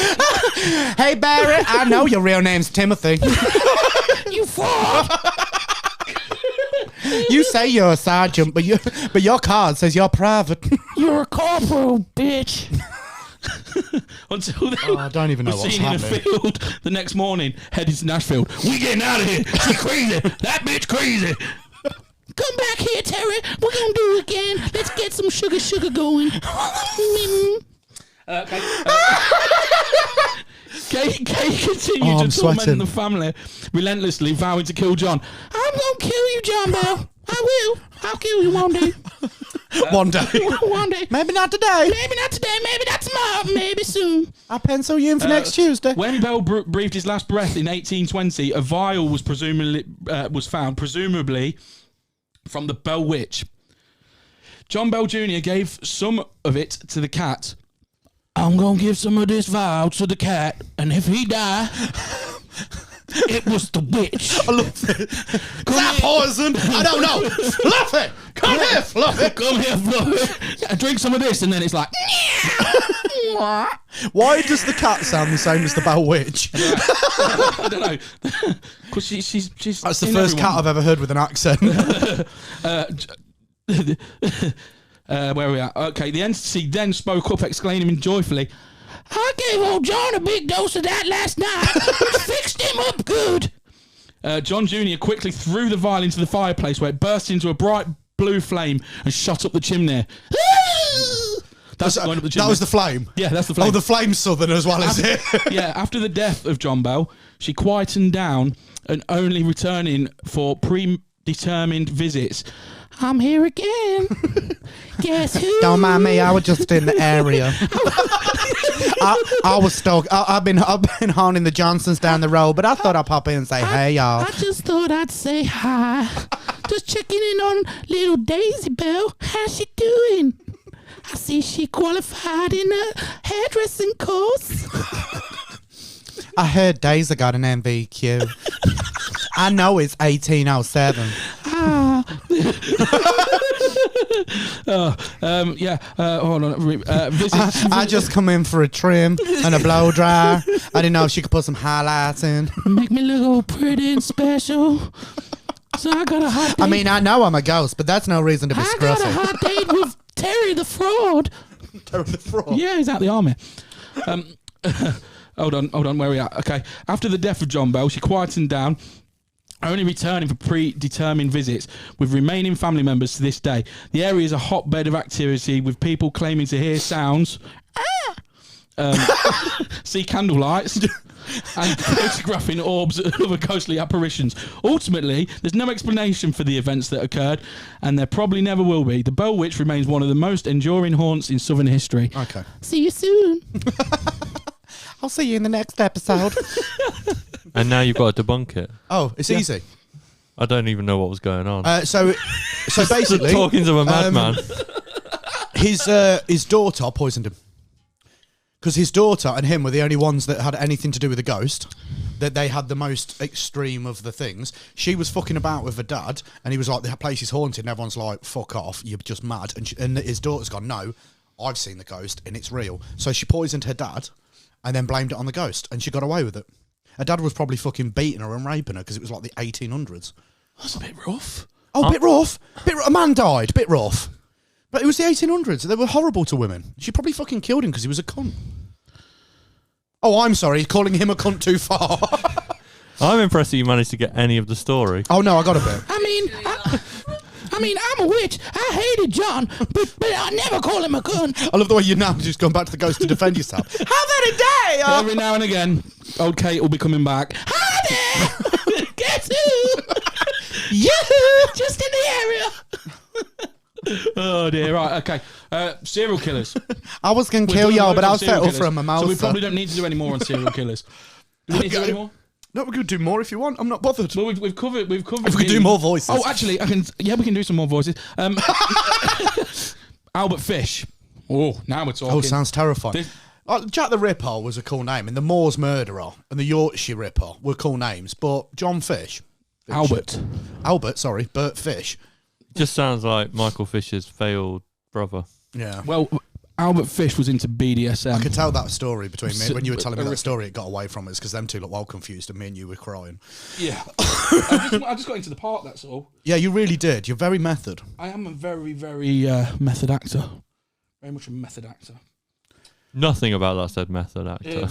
Hey, Barry, I know your real name's Timothy. You fraud. You say you're a sergeant, but your card says you're private. You're a corporal, bitch. Until then, I don't even know what's seen happening. in a field the next morning, headed to Nashville. We getting out of here. She's crazy. That bitch crazy. Come back here, Terry. We're gonna do it again. Let's get some sugar going. Okay. Kay continued to torment the family, relentlessly vowing to kill John. I'm gonna kill you, John Bell. I will. I'll kill you one day. One day. One day. Maybe not today. Maybe not today. Maybe not tomorrow. Maybe soon. I'll pencil you in for next Tuesday. When Bell breathed his last breath in 1820, a vial was found, presumably from the Bell Witch. John Bell Jr. gave some of it to the cat. I'm going to give some of this vial to the cat, and if he die, it was the witch. I love it. Is that poison? I don't know. Fluffy! Come here, Fluffy! Come here, Fluffy. Drink some of this, and then it's like... Why does the cat sound the same as the Bell Witch? I don't know. Because she's That's the first cat I've ever heard with an accent. Where are we at? Okay, the entity then spoke up, exclaiming joyfully, I gave old John a big dose of that last night. Fixed him up good. John Jr. quickly threw the vial into the fireplace where it burst into a bright blue flame and shot up the chimney. That's going up the chimney. That was the flame? Yeah, that's the flame. Oh, the flame's southern as well, is it? Yeah, after the death of John Bell, she quietened down and only returning for predetermined visits. I'm here again. Guess who? Don't mind me, I was just in the area. I was stuck. I've been haunting the Johnsons down the road, but I thought I'd pop in and say, hey, y'all. I just thought I'd say hi. Just checking in on little Daisy Bell. How's she doing? I see she qualified in a hairdressing course. I heard Daisy got an MVQ. I know it's 1807. Hold on. Visits. I just come in for a trim and a blow dryer. I didn't know if she could put some highlights in. Make me look all pretty and special. So I got a hot date. I mean, I know I'm a ghost, but that's no reason to be I got a scruffy. hot date with Terry the Fraud. Terry the Fraud? Yeah, he's out the army. Hold on, where are we at? Okay. After the death of John Bell, she quietened down, only returning for predetermined visits with remaining family members to this day. The area is a hotbed of activity with people claiming to hear sounds, see candlelights, and photographing orbs and other ghostly apparitions. Ultimately, there's no explanation for the events that occurred, and there probably never will be. The Bell Witch remains one of the most enduring haunts in Southern history. Okay. See you soon. I'll see you in the next episode. And now you've got to debunk it. Oh, it's easy. I don't even know what was going on. So basically, Talking to a madman. his daughter poisoned him. Because his daughter and him were the only ones that had anything to do with the ghost. That they had the most extreme of the things. She was fucking about with her dad, and he was like, the place is haunted, and everyone's like, fuck off, you're just mad. And his daughter's gone, no, I've seen the ghost, and it's real. So she poisoned her dad, and then blamed it on the ghost, and she got away with it. Her dad was probably fucking beating her and raping her, because it was like the 1800s. That's a bit rough. Oh, bit rough. A man died, bit rough. But it was the 1800s. They were horrible to women. She probably fucking killed him because he was a cunt. Oh, I'm sorry. Calling him a cunt too far. I'm impressed that you managed to get any of the story. Oh, no, I got a bit. I mean, I'm a witch. I hated John, but I never call him a cunt. I love the way you now just gone back to the ghost to defend yourself. Have that a day! Every now and again, old Kate will be coming back. Hi there! Guess who? Yoo-hoo! Just in the area. Oh dear. Right. Okay. Serial killers. I was going to We've kill done y'all, loads but on I'll serial settle killers, for a mimosa. So we probably don't need to do any more on serial killers. Do we need to do any more? No, we could do more if you want. I'm not bothered. Well, we've covered. If we could do more voices. Oh, actually, I can. Yeah, we can do some more voices. Albert Fish. Oh, now we're talking. Oh, sounds terrifying. This- Jack the Ripper was a cool name, and the Moors Murderer and the Yorkshire Ripper were cool names, but John Fish. Albert, sorry, Bert Fish. Just sounds like Michael Fisher's failed brother. Yeah. Well, Albert Fish was into BDSM. I could tell that story between me. So- When you were telling me that story, it got away from us because them two looked well confused and me and you were crying. Yeah. I just got into the part, that's all. Yeah, you really did. You're very method. I am a very, very method actor. Very much a method actor. Nothing about that said method actor.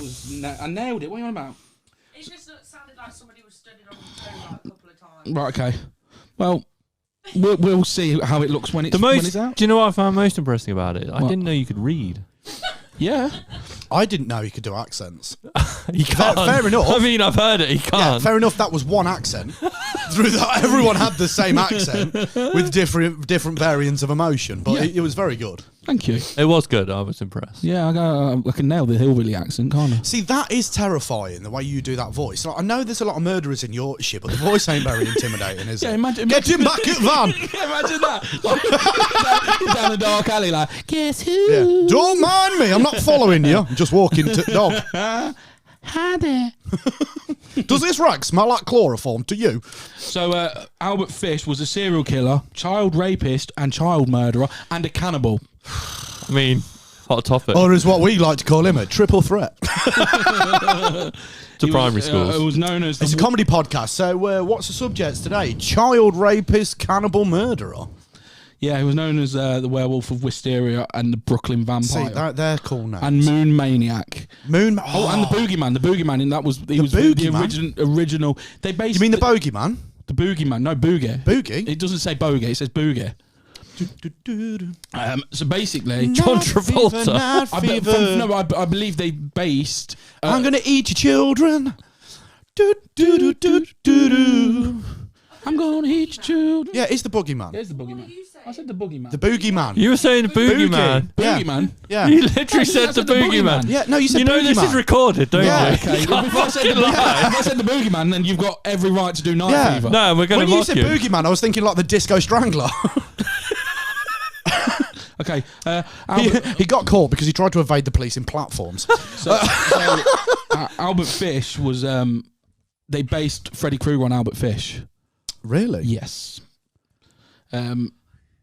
I nailed it. What are you on about? It just sounded like somebody was studying on the toe like a couple of times. Right, okay. Well, we'll see how it looks when it's, when it's out. Do you know what I found most impressive about it? I What? didn't know you could read. Yeah. I didn't know he could do accents. You can't. Fair enough. I mean, I've heard it. He Yeah, can't. fair enough. That was one accent. Through that, everyone had the same accent with different variants of emotion, but Yeah. it was very good. Thank you. It was good. I was impressed. Yeah, I can nail the hillbilly accent, can't I? See, that is terrifying, the way you do that voice. Like, I know there's a lot of murderers in Yorkshire, but the voice ain't very intimidating, is Yeah, it? imagine Get him back at van! Yeah, imagine that. Like, down the dark alley, like, guess who? Yeah. Don't mind me, I'm not following you. I'm just walking to dog. Hi there. Does this rag smell like chloroform to you? So, Albert Fish was a serial killer, child rapist, and child murderer, and a cannibal. I mean, hot topic Or is what we like to call him a triple threat. to primary schools. It was known as. It's a comedy podcast, so what's the subject today? Child rapist, cannibal murderer. Yeah, he was known as the Werewolf of Wisteria and the Brooklyn Vampire. See, they're cool names. and Moon Maniac. Moon. Oh, and the Boogeyman. The Boogeyman, and that was he was the Boogeyman? original. They based. You mean the Bogeyman? the Boogeyman? No, Boogie. Boogie? It doesn't say Bogey. It says Boogie. So basically, John Travolta. I believe they based. I'm gonna eat your children. Do, do, do, do, do, do. I'm gonna eat your children. Yeah, it's the Boogeyman. There's the Boogeyman. I said the Boogeyman. The Boogeyman. You were saying the Boogeyman. Yeah. Boogeyman. Yeah. You literally I said the said the Boogeyman. Boogeyman. Yeah, no, you said You know this Boogeyman. is recorded, don't Yeah. you? Okay, if I said the Boogeyman, then you've got every right to do Night Yeah. Fever. No, we're going When to you mock said you. Boogeyman, I was thinking like the Disco Strangler. Okay. he got caught because he tried to evade the police in platforms. Albert Fish was. They based Freddy Krueger on Albert Fish. Really? Yes.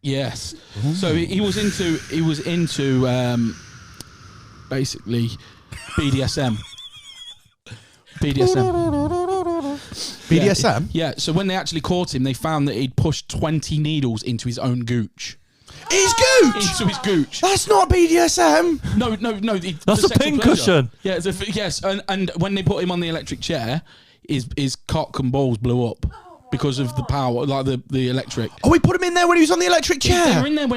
Yes. So he was into basically BDSM. BDSM? Yeah. So when they actually caught him, they found that he'd pushed 20 needles into his own gooch. His gooch! Into his gooch. That's not BDSM! No. That's for a sexual pin pleasure. cushion. Yeah. Yes. And when they put him on the electric chair, his cock and balls blew up. Because of the power, like the electric. Oh, we put him in there when he was on the electric They chair. were in there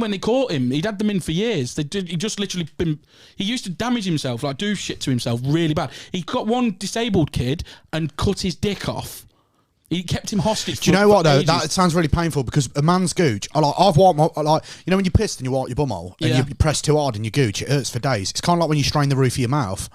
when they caught him. He'd had them in for years. He just literally been. He used to damage himself, like do shit to himself, really bad. He got one disabled kid and cut his dick off. He kept him hostage. Do you know what though? ages. That sounds really painful because a man's gooch. I've wiped my you know when you pissed and you wipe your bumhole and Yeah. you press too hard in your gooch, it hurts for days. It's kind of like when you strain the roof of your mouth.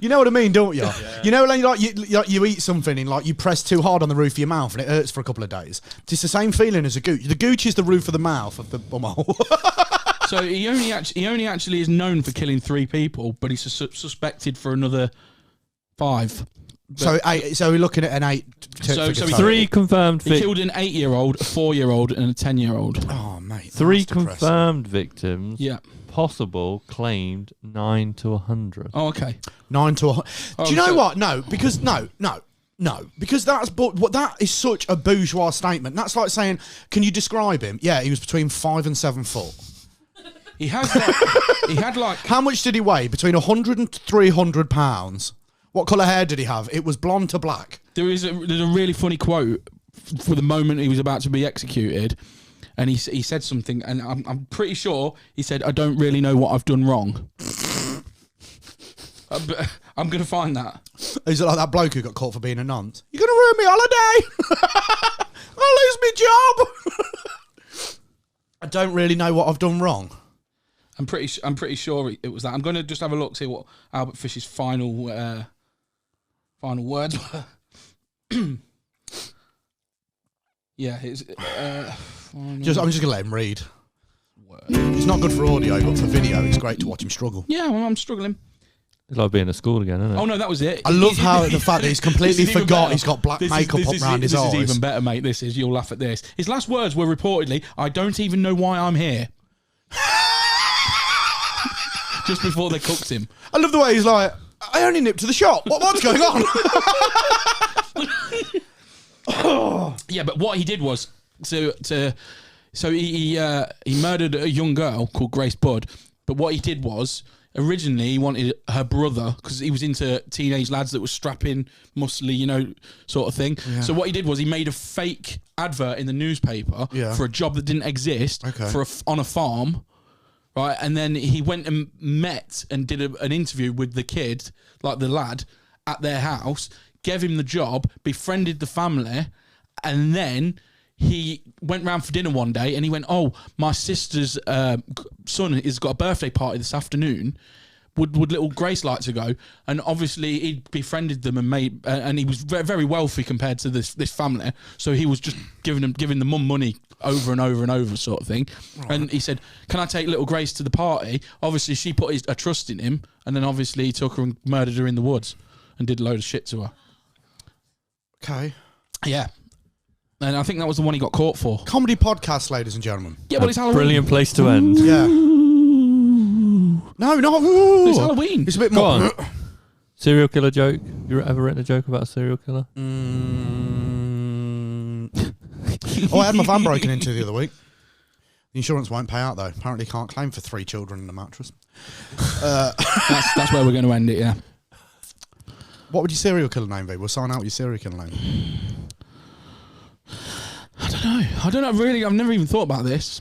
You know what I mean, don't you? Yeah. You know, like you eat something and like you press too hard on the roof of your mouth and it hurts for a couple of days. It's the same feeling as a gooch. The gooch is the roof of the mouth of the bumhole. So he only actually is known for killing 3 people, but he's suspected for another 5. So we're looking at an 8. So he 3 confirmed He victims. killed an 8-year-old, a 4-year-old, and a 10-year-old. Oh mate, 3 that's depressing. confirmed victims. Yeah. Possible claimed 9 to 100. Oh, okay. 9 to 100. Oh, Do you know so- what? No, because no, because that is such a bourgeois statement. That's like saying, can you describe him? Yeah, he was between 5 and 7 foot. He had like How much did he weigh? Between 100 and 300 pounds. What colour hair did he have? It was blonde to black. there's a really funny quote for the moment he was about to be executed, and he said something, and I'm pretty sure he said, "I don't really know what I've done wrong." But I'm gonna find that. Is it like that bloke who got caught for being a nonce? You're gonna ruin me holiday. I'll lose my job. I don't really know what I've done wrong. I'm pretty sure it was that. I'm going to just have a look, see what Albert Fish's final words were. Yeah, it's. I'm just going to let him read. It's not good for audio, but for video, it's great to watch him struggle. Yeah, well, I'm struggling. It's like being at school again, isn't it? Oh no, that was it. I love how the fact that he's completely This is even forgot better. he's got black makeup up around his eyes. This is even better, mate. This is. You'll laugh at this. His last words were reportedly, "I don't even know why I'm here." Just before they cooked him. I love the way he's like, I only nipped to the shop. What's going on? Yeah, but what he did was so he murdered a young girl called Grace Budd. But what he did was originally he wanted her brother because he was into teenage lads that were strapping, muscly, sort of thing. Yeah. So what he did was he made a fake advert in the newspaper for a job that didn't exist on a farm. Right, and then he went and met and did an interview with the kid, like the lad, at their house, gave him the job, befriended the family, and then he went round for dinner one day and he went, "Oh, my sister's son has got a birthday party this afternoon. Would little Grace like to go?" And obviously he'd befriended them and made, and he was very, very wealthy compared to this family, so he was just giving the mum money over and over and over, sort of thing. Right. And he said, "Can I take little Grace to the party?" Obviously she put a trust in him, and then obviously he took her and murdered her in the woods and did a load of shit to her. Okay. Yeah. And I think that was the one he got caught for. Comedy podcast, ladies and gentlemen. Yeah, but it's Halloween. Brilliant place to end. Yeah. No, not. It's Halloween. It's a bit Go more. on. Serial killer joke. You ever written a joke about a serial killer? Oh, I had my van broken into the other week. The insurance won't pay out though. Apparently, can't claim for 3 children in a mattress. That's where we're going to end it. Yeah. What would your serial killer name be? We'll sign out your serial killer name. I don't know. Really, I've never even thought about this.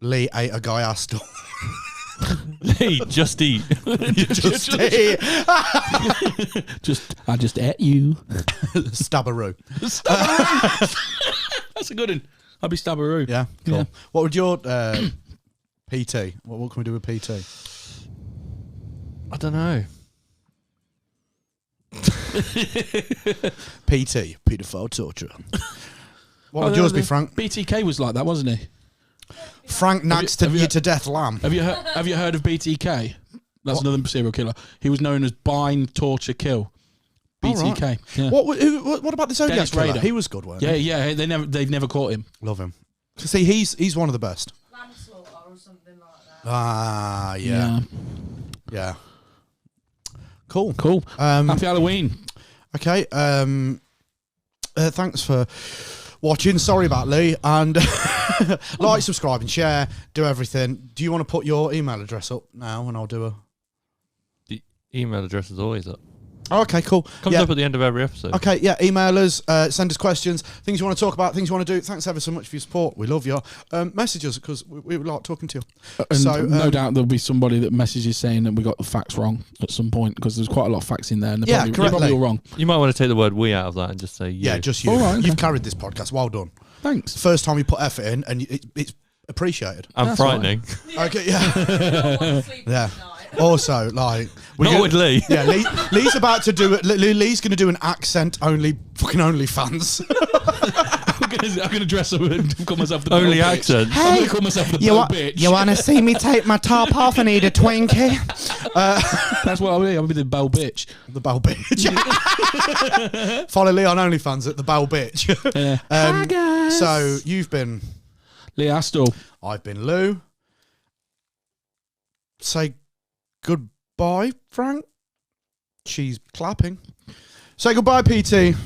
Lee ate a guy Astor. Hey, just eat. Just eat. I just ate you. Stabbaroo. That's a good one. I'll be Stabbaroo. Yeah, cool. Yeah. What would your PT? What can we do with PT? I don't know. PT, paedophile torture. What would yours be, Frank? BTK was like that, wasn't he? Frank nags you to death lamb. Have you heard of BTK? That's another serial killer. He was known as bind, torture, kill. BTK. Right. Yeah. What about the Zodiac Dennis killer? Rader. He was good, weren't he? Yeah. They've never caught him. Love him. See, he's one of the best. Manslaughter or something like that. Ah, yeah. Cool. Happy Halloween. Okay. Thanks for watching. Sorry about Lee. And like, subscribe, and share. Do everything. Do you want to put your email address up now, and I'll do a. The email address is always up. Oh, okay, cool. Comes up at the end of every episode. Okay, yeah, email us, send us questions, things you want to talk about, things you want to do. Thanks ever so much for your support. We love you. Message us because we like talking to you. And no doubt there'll be somebody that messages saying that we got the facts wrong at some point because there's quite a lot of facts in there and they're probably all wrong. You might want to take the word "we" out of that and just say "you." Yeah, just you. All right, okay. You've carried this podcast. Well done. Thanks. First time you put effort in and it's appreciated. And frightening. Okay, yeah. Yeah. Also, like, not with Lee. Yeah, Lee's about to do it. Lee's going to do an accent only fans. I'm going to dress up and call myself the only bell accent. Bitch. I'm going to call myself the bell bitch. You want to see me take my top off and eat a Twinkie? That's what I'll be. I'll be the bell bitch. The bell bitch. Follow Lee on OnlyFans at the bell bitch. Yeah. Hi guys. So you've been Lee Astle. I've been Lou. Say goodbye, Frank. She's clapping. Say goodbye, PT.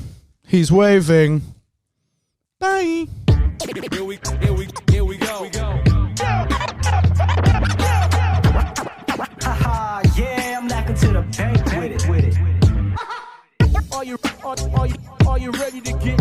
He's waving. Bye. Here we go. Haha, yeah, I'm knocking to the bank with it. Are you ready to get